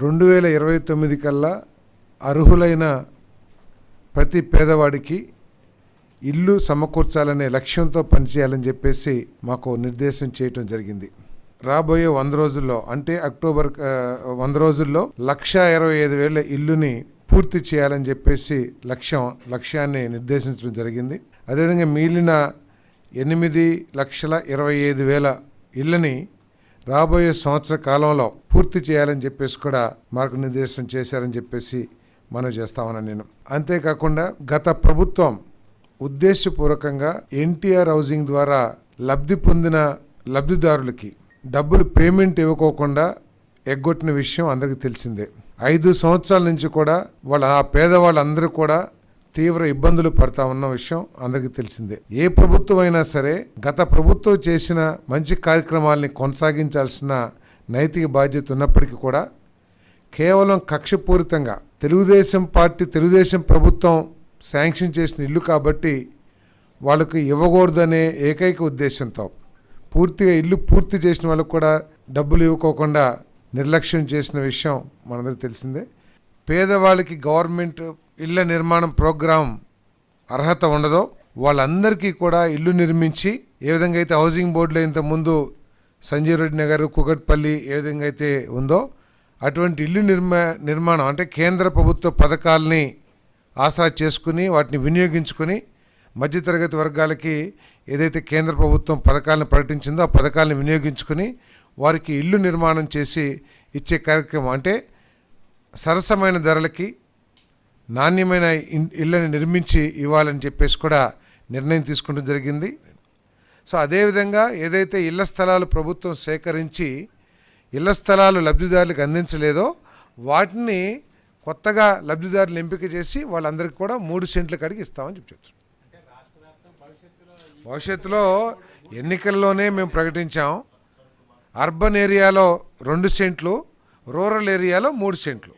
2029 కల్లా అర్హులైన ప్రతి పేదవాడికి ఇల్లు సమకూర్చాలనే లక్ష్యంతో పనిచేయాలని చెప్పేసి మాకు నిర్దేశం చేయటం జరిగింది. రాబోయే 100 రోజుల్లో అంటే అక్టోబర్ 100 రోజుల్లో 1,25,000 ఇల్లుని పూర్తి చేయాలని చెప్పేసి లక్ష్యాన్ని నిర్దేశించడం జరిగింది. అదేవిధంగా మిగిలిన 8,25,000 ఇళ్ళని రాబోయే సంవత్సర కాలంలో పూర్తి చేయాలని చెప్పేసి కూడా మార్గనిర్దేశం చేశారని చెప్పేసి మనం చేస్తామని నేను. అంతేకాకుండా గత ప్రభుత్వం ఉద్దేశపూర్వకంగా ఎన్టీఆర్ హౌసింగ్ ద్వారా లబ్ధి పొందిన లబ్ధిదారులకి డబ్బులు పేమెంట్ ఇవ్వకోకుండా ఎగ్గొట్టిన విషయం అందరికీ తెలిసిందే. 5 సంవత్సరాల నుంచి కూడా ఆ పేదవాళ్ళందరూ కూడా తీవ్ర ఇబ్బందులు పడతా ఉన్న విషయం అందరికీ తెలిసిందే. ఏ ప్రభుత్వం అయినా సరే గత ప్రభుత్వం చేసిన మంచి కార్యక్రమాలని కొనసాగించాల్సిన నైతిక బాధ్యత ఉన్నప్పటికీ కూడా కేవలం కక్షపూరితంగా తెలుగుదేశం ప్రభుత్వం శాంక్షన్ చేసిన ఇల్లు కాబట్టి వాళ్ళకు ఇవ్వకూడదనే ఏకైక ఉద్దేశంతో పూర్తిగా ఇల్లు పూర్తి చేసిన వాళ్ళకు కూడా డబ్బులు ఇవ్వకోకుండా నిర్లక్ష్యం చేసిన విషయం మనందరికీ తెలిసిందే. పేదవాళ్ళకి గవర్నమెంట్ ఇళ్ల నిర్మాణం ప్రోగ్రాం అర్హత ఉండదో వాళ్ళందరికీ కూడా ఇల్లు నిర్మించి ఏ విధంగా అయితే హౌసింగ్ బోర్డులో ఇంతకుముందు సంజీవ్ రెడ్డి నగర్, కుకట్పల్లి ఏ విధంగా అయితే ఉందో అటువంటి ఇల్లు నిర్మాణం అంటే కేంద్ర ప్రభుత్వ పథకాలని ఆసరా చేసుకుని వాటిని వినియోగించుకొని మధ్యతరగతి వర్గాలకి ఏదైతే కేంద్ర ప్రభుత్వం పథకాలను ప్రకటించిందో ఆ పథకాలను వినియోగించుకొని వారికి ఇల్లు నిర్మాణం చేసి ఇచ్చే కార్యక్రమం అంటే సరసమైన ధరలకి నాణ్యమైన ఇళ్ళని నిర్మించి ఇవ్వాలని చెప్పేసి కూడా నిర్ణయం తీసుకోవడం జరిగింది. సో అదేవిధంగా ఏదైతే ఇళ్ల స్థలాలు ప్రభుత్వం సేకరించి ఇళ్ల స్థలాలు లబ్ధిదారులకు అందించలేదో వాటిని కొత్తగా లబ్ధిదారులు ఎంపిక చేసి వాళ్ళందరికీ కూడా 3 సెంట్ల కాడికి ఇస్తామని చెప్పారు. భవిష్యత్తులో ఎన్నికల్లోనే మేము ప్రకటించాం. అర్బన్ ఏరియాలో 2 సెంట్లు, రూరల్ ఏరియాలో 3 సెంట్లు.